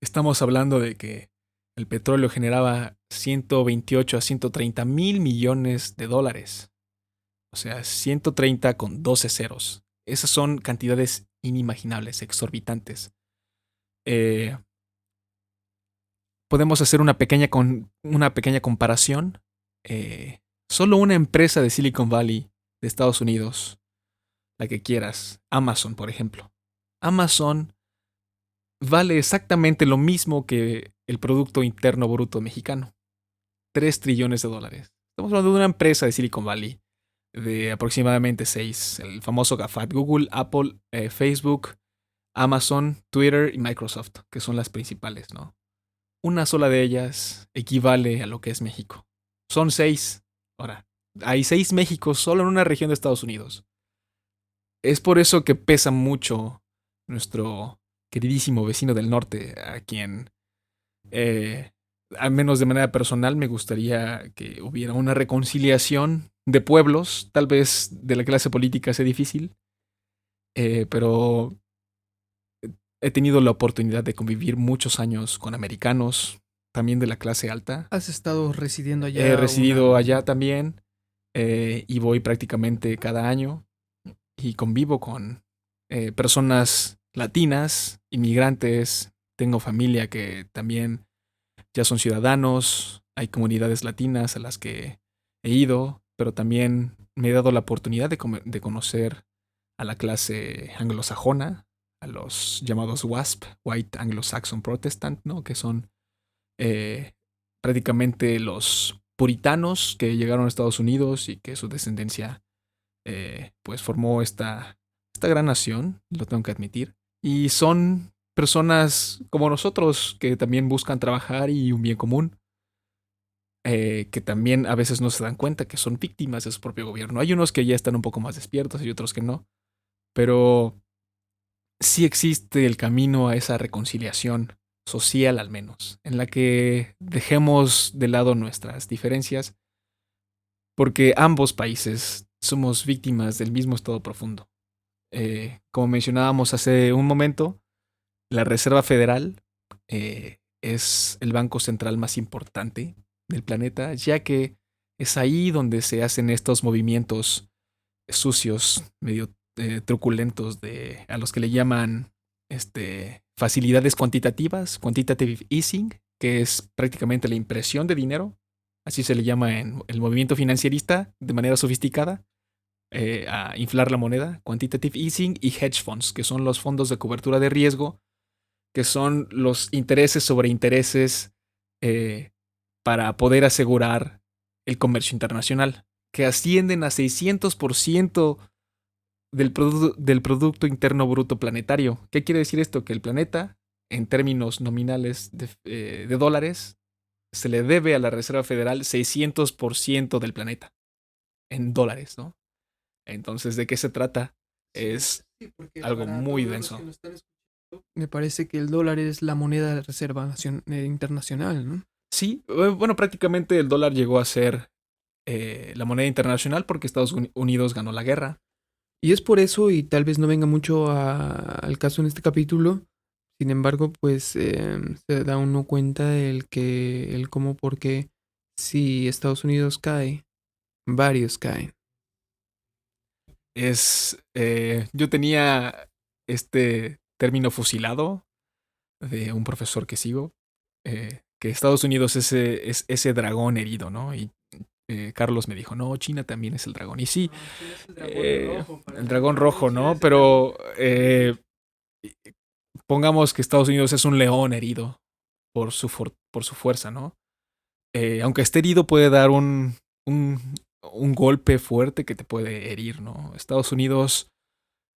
Estamos hablando de que el petróleo generaba 128 a 130 mil millones de dólares. O sea, 130 con 12 ceros. Esas son cantidades inimaginables, exorbitantes. Podemos hacer una pequeña comparación. Solo una empresa de Silicon Valley, de Estados Unidos, la que quieras, Amazon, por ejemplo. Amazon vale exactamente lo mismo que el Producto Interno Bruto mexicano. 3 trillones de dólares. Estamos hablando de una empresa de Silicon Valley de aproximadamente 6. El famoso GAFAT, Google, Apple, Facebook, Amazon, Twitter y Microsoft, que son las principales, ¿no? Una sola de ellas equivale a lo que es México. Son 6. Ahora, hay 6 Méxicos solo en una región de Estados Unidos. Es por eso que pesa mucho nuestro queridísimo vecino del norte, a quien, al menos de manera personal, me gustaría que hubiera una reconciliación de pueblos. Tal vez de la clase política sea difícil, pero he tenido la oportunidad de convivir muchos años con americanos, también de la clase alta. ¿Has estado residiendo allá? He residido allá también y voy prácticamente cada año y convivo con personas latinas, inmigrantes, tengo familia que también ya son ciudadanos, hay comunidades latinas a las que he ido, pero también me he dado la oportunidad de conocer a la clase anglosajona, a los llamados WASP, White Anglo-Saxon Protestant, ¿no? Que son eh, prácticamente los puritanos que llegaron a Estados Unidos y que su descendencia pues formó esta gran nación, lo tengo que admitir. Y son personas como nosotros que también buscan trabajar y un bien común, que también a veces no se dan cuenta que son víctimas de su propio gobierno. Hay unos que ya están un poco más despiertos y otros que no, pero sí existe el camino a esa reconciliación social al menos, en la que dejemos de lado nuestras diferencias, porque ambos países somos víctimas del mismo estado profundo. Como mencionábamos hace un momento, la Reserva Federal es el banco central más importante del planeta, ya que es ahí donde se hacen estos movimientos sucios, medio truculentos, a los que le llaman facilidades cuantitativas, quantitative easing, que es prácticamente la impresión de dinero, así se le llama en el movimiento financierista de manera sofisticada, a inflar la moneda, quantitative easing, y hedge funds, que son los fondos de cobertura de riesgo, que son los intereses sobre intereses para poder asegurar el comercio internacional, que ascienden a 600% del Producto Interno Bruto planetario. ¿Qué quiere decir esto? Que el planeta, en términos nominales de dólares, se le debe a la Reserva Federal 600% del planeta, en dólares, ¿no? Entonces, ¿de qué se trata? Es algo muy denso. Me parece que el dólar es la moneda de reserva internacional, ¿no? Sí, bueno, prácticamente el dólar llegó a ser la moneda internacional porque Estados Unidos ganó la guerra. Y es por eso, y tal vez no venga mucho al caso en este capítulo, sin embargo, pues se da uno cuenta el cómo, por qué, si Estados Unidos cae, varios caen. Yo tenía este término fusilado de un profesor que sigo, que Estados Unidos es ese dragón herido, ¿no? Y Carlos me dijo, no, China también es el dragón. Y sí, el dragón rojo, ¿no? Pero pongamos que Estados Unidos es un león herido por su fuerza, ¿no? Aunque esté herido puede dar un golpe fuerte que te puede herir, ¿no? Estados Unidos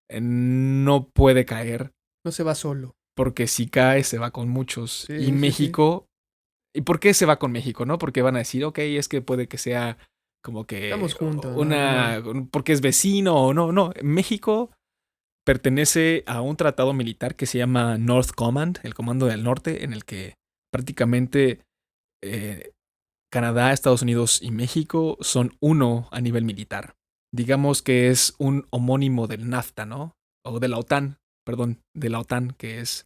no puede caer. No se va solo. Porque si cae se va con muchos. Sí, Y sí, México... ¿Y por qué se va con México, no? Porque van a decir, ok, es que puede que sea como que Estamos juntos, ¿no? porque es vecino o no. No, México pertenece a un tratado militar que se llama North Command, el Comando del Norte, en el que prácticamente Canadá, Estados Unidos y México son uno a nivel militar. Digamos que es un homónimo del NAFTA, ¿no? O de la OTAN, perdón, de la OTAN, que es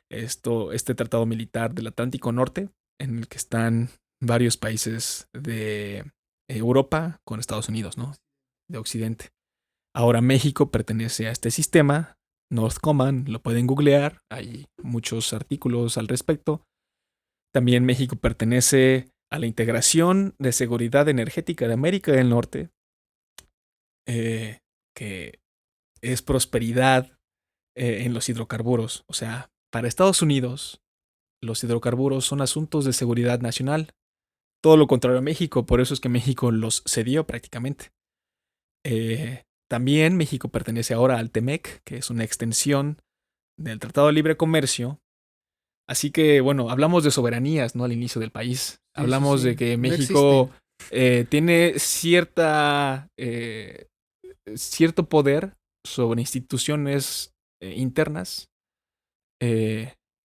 este tratado militar del Atlántico Norte, en el que están varios países de Europa con Estados Unidos, ¿no? De Occidente. Ahora México pertenece a este sistema, North Command, lo pueden googlear, hay muchos artículos al respecto. También México pertenece a la integración de seguridad energética de América del Norte, que es prosperidad en los hidrocarburos. O sea, para Estados Unidos, los hidrocarburos son asuntos de seguridad nacional. Todo lo contrario a México, por eso es que México los cedió prácticamente. También México pertenece ahora al TEMEC, que es una extensión del Tratado de Libre Comercio. Así que, bueno, hablamos de soberanías, ¿no? Al inicio del país. Hablamos de que No México existen. tiene cierto poder sobre instituciones internas.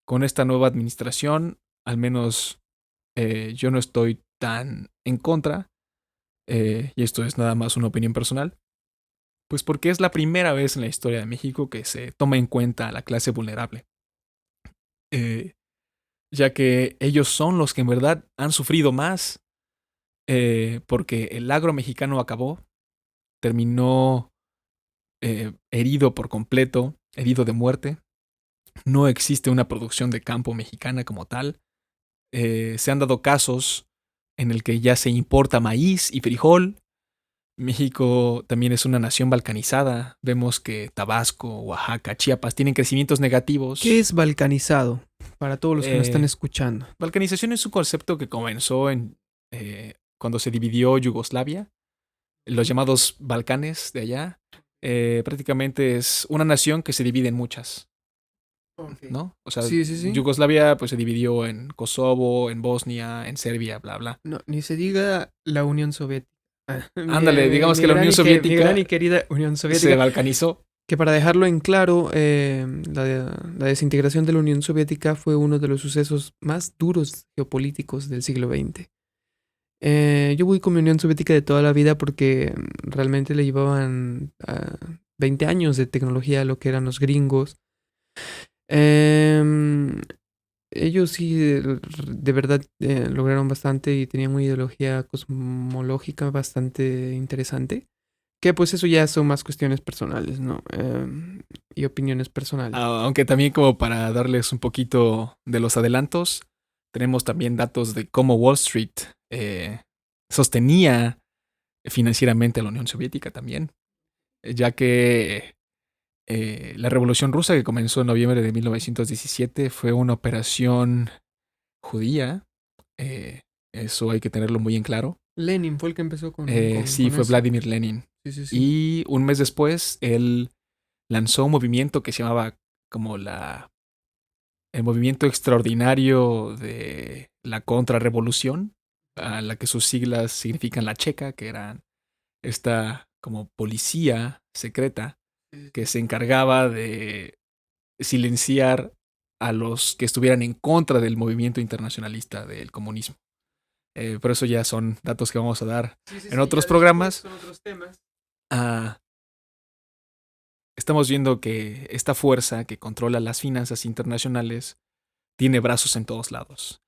Con esta nueva administración, al menos yo no estoy tan en contra, y esto es nada más una opinión personal, pues porque es la primera vez en la historia de México que se toma en cuenta a la clase vulnerable, ya que ellos son los que en verdad han sufrido más, porque el agro mexicano acabó, terminó herido por completo, herido de muerte, no existe una producción de campo mexicana como tal. Se han dado casos en el que ya se importa maíz y frijol. México también es una nación balcanizada. Vemos que Tabasco, Oaxaca, Chiapas tienen crecimientos negativos. ¿Qué es balcanizado? Para todos los que nos están escuchando. Balcanización es un concepto que comenzó cuando se dividió Yugoslavia, los llamados Balcanes de allá. Prácticamente es una nación que se divide en muchas, ¿no? O sea, Sí, sí, sí. Yugoslavia pues se dividió en Kosovo, en Bosnia, en Serbia, bla, bla. No, ni se diga la Unión Soviética. Ándale, digamos que la Unión Soviética mi gran y querida Unión se Soviética. balcanizó. Que para dejarlo en claro, la desintegración de la Unión Soviética fue uno de los sucesos más duros geopolíticos del siglo XX. Yo voy con mi Unión Soviética de toda la vida porque realmente le llevaban 20 años de tecnología a lo que eran los gringos. Ellos sí, de verdad, lograron bastante y tenían una ideología cosmológica bastante interesante. Que pues eso ya son más cuestiones personales, ¿no? Y opiniones personales. Aunque también como para darles un poquito de los adelantos, tenemos también datos de cómo Wall Street sostenía financieramente a la Unión Soviética también, ya que la Revolución Rusa, que comenzó en noviembre de 1917, fue una operación judía. Eso hay que tenerlo muy en claro. Lenin fue el que empezó con Sí, fue eso. Vladimir Lenin. Sí, sí, sí. Y un mes después, él lanzó un movimiento que se llamaba como el movimiento extraordinario de la contrarrevolución, a la que sus siglas significan la checa, que eran esta como policía secreta que se encargaba de silenciar a los que estuvieran en contra del movimiento internacionalista del comunismo. Pero eso ya son datos que vamos a dar en otros programas. Son otros temas. Estamos viendo que esta fuerza que controla las finanzas internacionales tiene brazos en todos lados.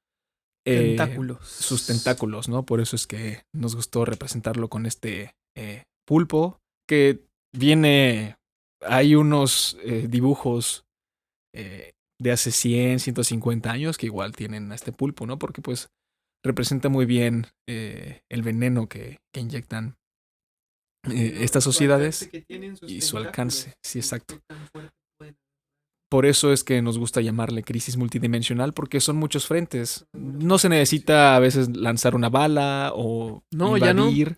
Tentáculos. Sus tentáculos, ¿no? Por eso es que nos gustó representarlo con este pulpo que viene... Hay unos dibujos de hace 100, 150 años que igual tienen a este pulpo, ¿no? Porque pues representa muy bien el veneno que inyectan estas sociedades y su alcance. Sí, exacto. Por eso es que nos gusta llamarle crisis multidimensional, porque son muchos frentes. No se necesita a veces lanzar una bala o invadir. Ya no.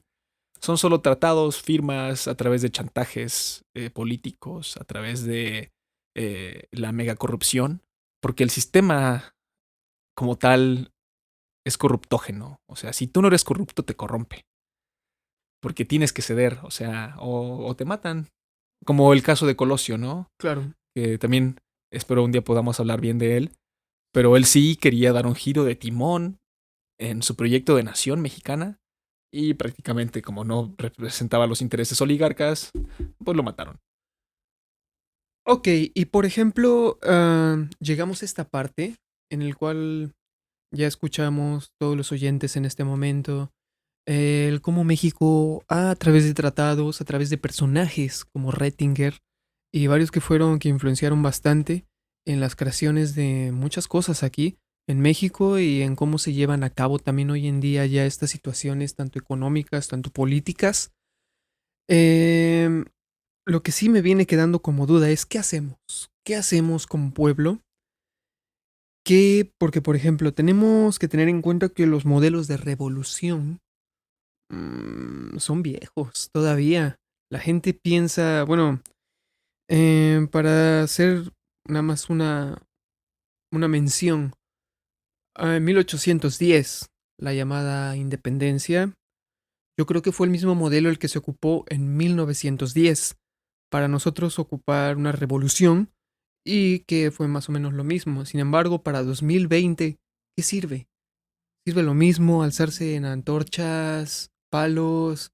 Son solo tratados, firmas, a través de chantajes políticos, a través de la megacorrupción, porque el sistema como tal es corruptógeno. O sea, si tú no eres corrupto, te corrompe. Porque tienes que ceder, o sea, o te matan. Como el caso de Colosio, ¿no? Claro. Que también espero un día podamos hablar bien de él. Pero él sí quería dar un giro de timón en su proyecto de nación mexicana. Y prácticamente, como no representaba los intereses oligarcas, pues lo mataron. Ok, y por ejemplo, llegamos a esta parte en el cual ya escuchamos todos los oyentes en este momento el cómo México, a través de tratados, a través de personajes como Rettinger y varios que influenciaron bastante en las creaciones de muchas cosas aquí en México y en cómo se llevan a cabo también hoy en día ya estas situaciones, tanto económicas, tanto políticas. Lo que sí me viene quedando como duda es ¿qué hacemos? ¿Qué hacemos como pueblo? Porque, por ejemplo, tenemos que tener en cuenta que los modelos de revolución son viejos todavía. La gente piensa, bueno, para hacer nada más una mención, en 1810, la llamada independencia, yo creo que fue el mismo modelo el que se ocupó en 1910 para nosotros ocupar una revolución y que fue más o menos lo mismo. Sin embargo, para 2020, ¿qué sirve? ¿Sirve lo mismo alzarse en antorchas, palos?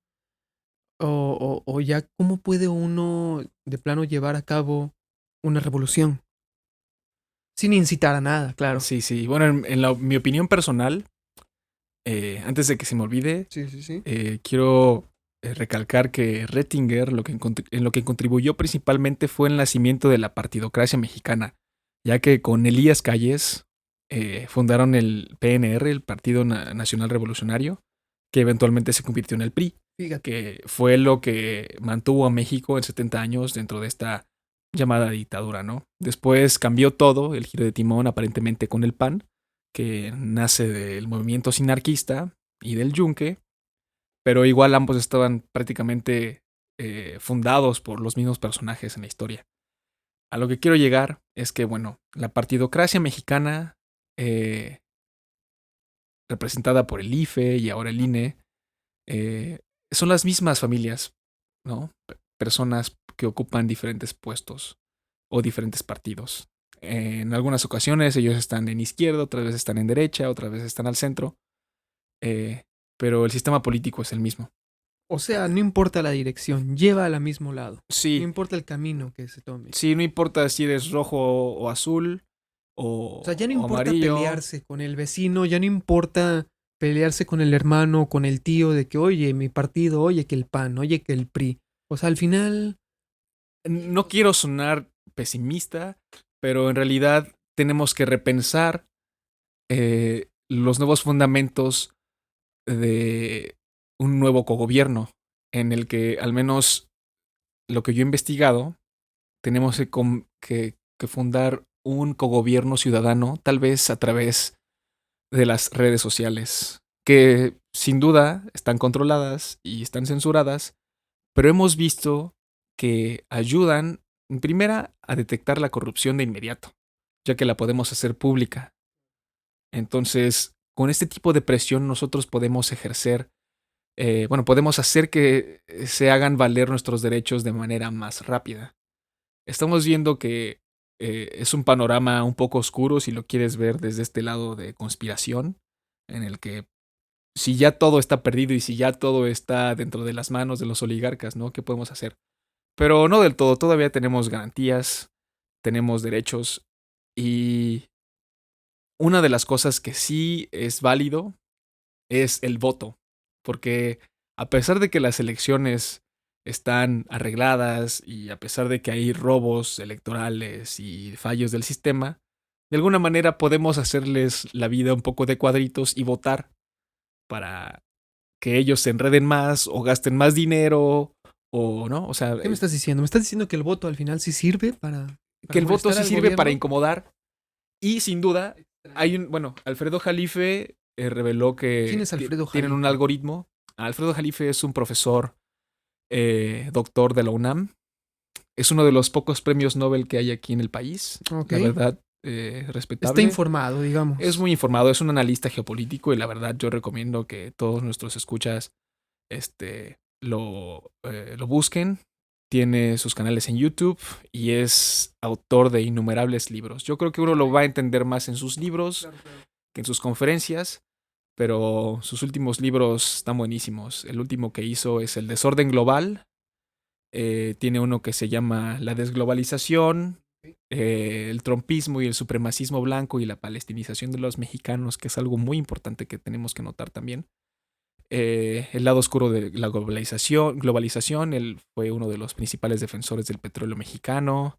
O ya, ¿cómo puede uno de plano llevar a cabo una revolución? Sin incitar a nada, claro. Sí, sí. Bueno, mi opinión personal, antes de que se me olvide, Sí. Quiero recalcar que Rettinger en lo que contribuyó principalmente fue el nacimiento de la partidocracia mexicana. ya que con Elías Calles fundaron el PNR, el Partido Nacional Revolucionario, que eventualmente se convirtió en el PRI, Fíjate. que fue lo que mantuvo a México en 70 años dentro de esta llamada dictadura, ¿no? Después cambió todo, el giro de timón aparentemente con el PAN, que nace del movimiento sinarquista y del Yunque, pero igual ambos estaban prácticamente fundados por los mismos personajes en la historia. A lo que quiero llegar es que, bueno, la partidocracia mexicana, representada por el IFE y ahora el INE, son las mismas familias, ¿no? Personas que ocupan diferentes puestos o diferentes partidos. En algunas ocasiones ellos están en izquierda, otras veces están en derecha, otras veces están al centro, pero el sistema político es el mismo. O sea, no importa la dirección, lleva al mismo lado. No Sí, importa el camino que se tome. sí, no importa si eres rojo o azul O sea, ya no o importa amarillo. pelearse con el vecino, ya no importa pelearse con el hermano, con el tío, de que, oye, mi partido, oye, que el PAN, oye, que el PRI. O sea, al final, No quiero sonar pesimista, pero en realidad tenemos que repensar los nuevos fundamentos de un nuevo cogobierno, en el que al menos lo que yo he investigado, tenemos que fundar un cogobierno ciudadano, tal vez a través de las redes sociales, que sin duda están controladas y están censuradas, pero hemos visto que ayudan, en primera, a detectar la corrupción de inmediato, ya que la podemos hacer pública. Entonces, con este tipo de presión nosotros podemos ejercer, podemos hacer que se hagan valer nuestros derechos de manera más rápida. Estamos viendo que es un panorama un poco oscuro si lo quieres ver desde este lado de conspiración, en el que si ya todo está perdido y si ya todo está dentro de las manos de los oligarcas, ¿no? ¿Qué podemos hacer? Pero no del todo, todavía tenemos garantías, tenemos derechos y una de las cosas que sí es válido es el voto, porque a pesar de que las elecciones están arregladas y a pesar de que hay robos electorales y fallos del sistema, de alguna manera podemos hacerles la vida un poco de cuadritos y votar para que ellos se enreden más o gasten más dinero o no, o sea, ¿qué me estás diciendo? ¿Me estás diciendo que el voto al final sí sirve que el voto molestar sí al sirve para gobierno? incomodar y sin duda Alfredo Jalife reveló ¿Quién que es Alfredo tienen un Jalife? algoritmo. Alfredo Jalife es un profesor doctor de la UNAM. Es uno de los pocos premios Nobel que hay aquí en el país. Ok. La verdad, Está respetable. informado, digamos. Es muy informado, es un analista geopolítico y la verdad yo recomiendo que todos nuestros escuchas lo busquen. Tiene sus canales en YouTube y es autor de innumerables libros. Yo creo que uno lo va a entender más en sus libros que en sus conferencias, pero sus últimos libros están buenísimos. El último que hizo es El Desorden Global. Tiene uno que se llama La Desglobalización, el trompismo y el supremacismo blanco y la palestinización de los mexicanos, que es algo muy importante que tenemos que notar también. El lado oscuro de la globalización, él fue uno de los principales defensores del petróleo mexicano.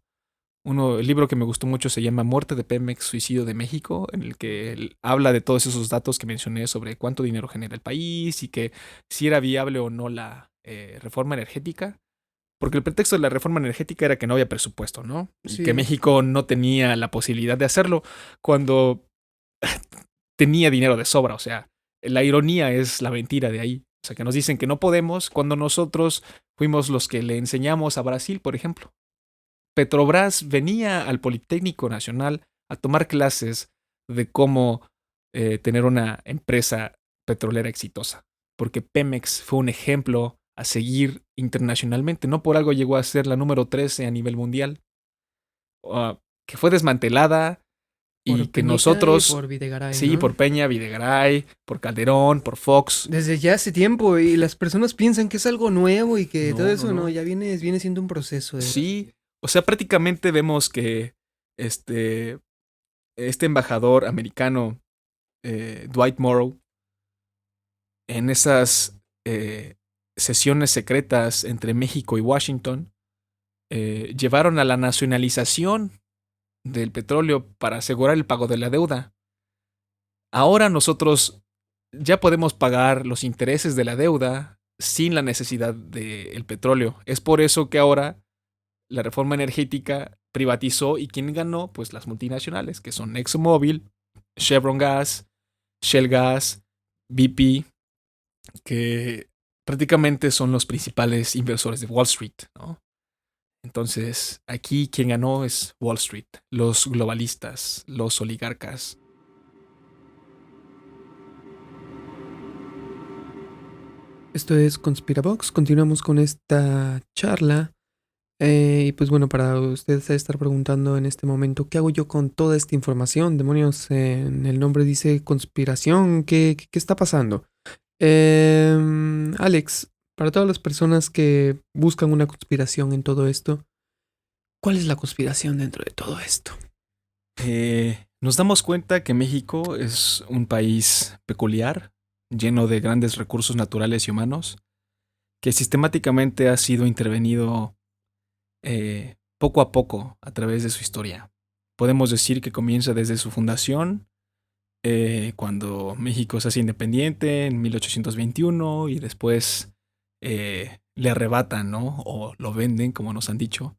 El libro que me gustó mucho se llama Muerte de Pemex, Suicidio de México, en el que él habla de todos esos datos que mencioné sobre cuánto dinero genera el país y que si era viable o no la reforma energética. Porque el pretexto de la reforma energética era que no había presupuesto, ¿no? Y Sí. que México no tenía la posibilidad de hacerlo cuando tenía dinero de sobra. O sea, la ironía es la mentira de ahí. O sea, que nos dicen que no podemos cuando nosotros fuimos los que le enseñamos a Brasil, por ejemplo. Petrobras venía al Politécnico Nacional a tomar clases de cómo tener una empresa petrolera exitosa. Porque Pemex fue un ejemplo a seguir internacionalmente. No por algo llegó a ser la número 13 a nivel mundial. Que fue desmantelada y Por que Peñita nosotros, y por Videgaray, sí, ¿no? por Peña, Videgaray, por Calderón, por Fox. Desde ya hace tiempo y las personas piensan que es algo nuevo y que No, todo eso no. ya viene siendo un proceso de... Sí, o sea, prácticamente vemos que este embajador americano, Dwight Morrow, en esas sesiones secretas entre México y Washington, llevaron a la nacionalización del petróleo para asegurar el pago de la deuda. Ahora nosotros ya podemos pagar los intereses de la deuda sin la necesidad del petróleo. Es por eso que ahora la reforma energética privatizó, y ¿quién ganó? Pues las multinacionales, que son ExxonMobil, Chevron Gas, Shell Gas, BP, que prácticamente son los principales inversores de Wall Street, ¿no? Entonces, aquí quien ganó es Wall Street, los globalistas, los oligarcas. Esto es Conspirabox. Continuamos con esta charla. Y pues bueno, para ustedes estar preguntando en este momento, ¿qué hago yo con toda esta información? Demonios, en el nombre dice conspiración. ¿Qué está pasando? Alex, para todas las personas que buscan una conspiración en todo esto, ¿cuál es la conspiración dentro de todo esto? Nos damos cuenta que México es un país peculiar, lleno de grandes recursos naturales y humanos, que sistemáticamente ha sido intervenido poco a poco a través de su historia. Podemos decir que comienza desde su fundación, cuando México se hace independiente en 1821, y después le arrebatan, ¿no? O lo venden, como nos han dicho,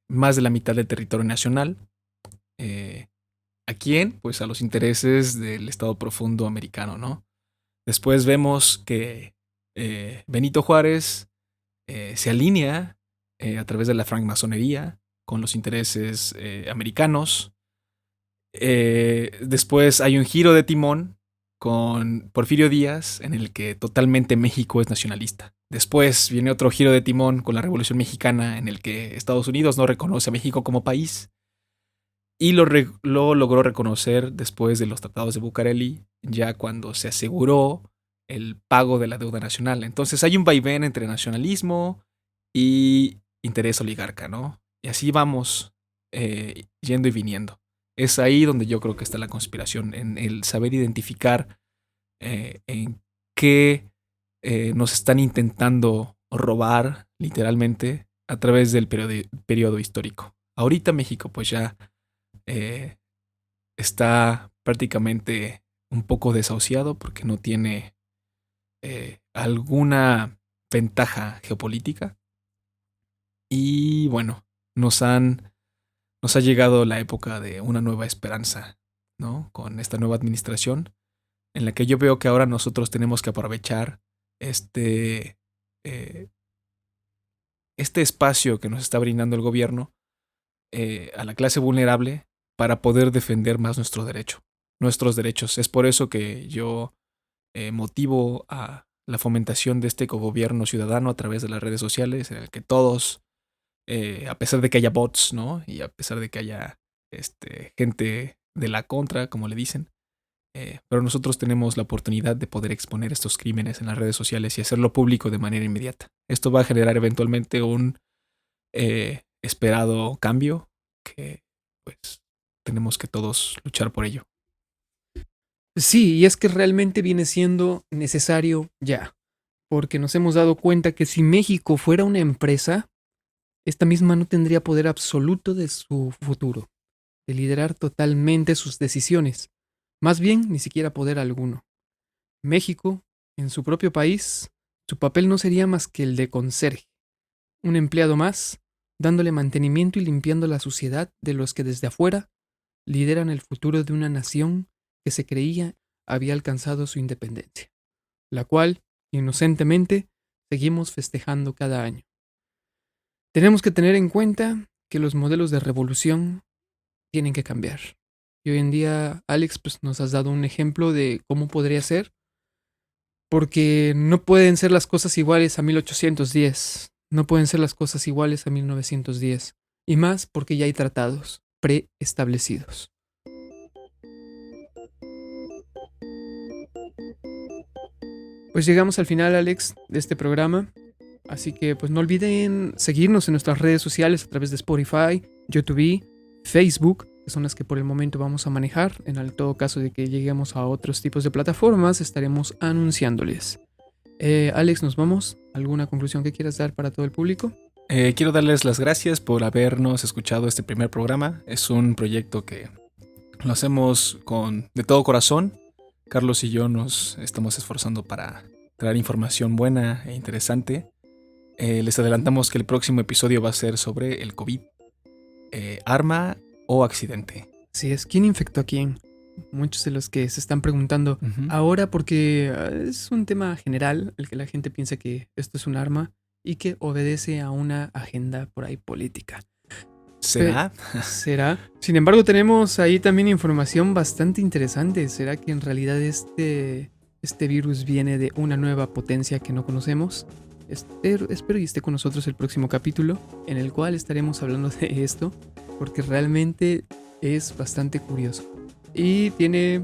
más de la mitad del territorio nacional. ¿A quién? Pues a los intereses del Estado profundo americano, ¿no? Después vemos que Benito Juárez se alinea a través de la francmasonería con los intereses americanos. Después hay un giro de timón con Porfirio Díaz, en el que totalmente México es nacionalista. Después viene otro giro de timón con la Revolución Mexicana, en el que Estados Unidos no reconoce a México como país, y lo logró reconocer después de los tratados de Bucareli, ya cuando se aseguró el pago de la deuda nacional. Entonces hay un vaivén entre nacionalismo y interés oligarca, ¿no? Y así vamos yendo y viniendo. Es ahí donde yo creo que está la conspiración, en el saber identificar en qué nos están intentando robar, literalmente, a través del periodo histórico. Ahorita México pues ya está prácticamente un poco desahuciado porque no tiene alguna ventaja geopolítica. Y bueno, nos ha llegado la época de una nueva esperanza, ¿no? Con esta nueva administración, en la que yo veo que ahora nosotros tenemos que aprovechar este espacio que nos está brindando el gobierno a la clase vulnerable, para poder defender más nuestros derechos. Es por eso que yo motivo a la fomentación de este cogobierno ciudadano a través de las redes sociales, en el que todos, a pesar de que haya bots, ¿no? Y a pesar de que haya gente de la contra, como le dicen, pero nosotros tenemos la oportunidad de poder exponer estos crímenes en las redes sociales y hacerlo público de manera inmediata. Esto va a generar eventualmente un esperado cambio que pues tenemos que todos luchar por ello. Sí, y es que realmente viene siendo necesario ya, porque nos hemos dado cuenta que si México fuera una empresa, esta misma no tendría poder absoluto de su futuro, de liderar totalmente sus decisiones, más bien ni siquiera poder alguno. México, en su propio país, su papel no sería más que el de conserje, un empleado más, dándole mantenimiento y limpiando la suciedad de los que desde afuera lideran el futuro de una nación que se creía había alcanzado su independencia, la cual, inocentemente, seguimos festejando cada año. Tenemos que tener en cuenta que los modelos de revolución tienen que cambiar. Y hoy en día, Alex, pues nos has dado un ejemplo de cómo podría ser, porque no pueden ser las cosas iguales a 1810, no pueden ser las cosas iguales a 1910, y más porque ya hay tratados preestablecidos. Pues llegamos al final, Alex, de este programa. Así que pues no olviden seguirnos en nuestras redes sociales a través de Spotify, YouTube, Facebook, que son las que por el momento vamos a manejar. En el todo caso de que lleguemos a otros tipos de plataformas, estaremos anunciándoles. Alex, nos vamos. ¿Alguna conclusión que quieras dar para todo el público? Quiero darles las gracias por habernos escuchado este primer programa. Es un proyecto que lo hacemos de todo corazón. Carlos y yo nos estamos esforzando para traer información buena e interesante. Les adelantamos que el próximo episodio va a ser sobre el COVID. Arma o accidente. Así es, ¿quién infectó a quién? Muchos de los que se están preguntando ahora, porque es un tema general, el que la gente piensa que esto es un arma y que obedece a una agenda por ahí política. ¿Será? ¿Será? Sin embargo, tenemos ahí también información bastante interesante. ¿Será que en realidad este virus viene de una nueva potencia que no conocemos? Espero y esté con nosotros el próximo capítulo, en el cual estaremos hablando de esto, porque realmente es bastante curioso. Y tiene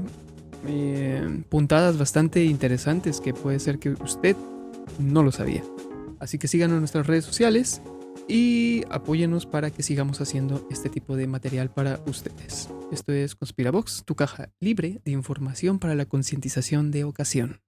puntadas bastante interesantes que puede ser que usted no lo sabía. Así que síganos en nuestras redes sociales y apóyenos para que sigamos haciendo este tipo de material para ustedes. Esto es Conspiravox, tu caja libre de información para la concientización de ocasión.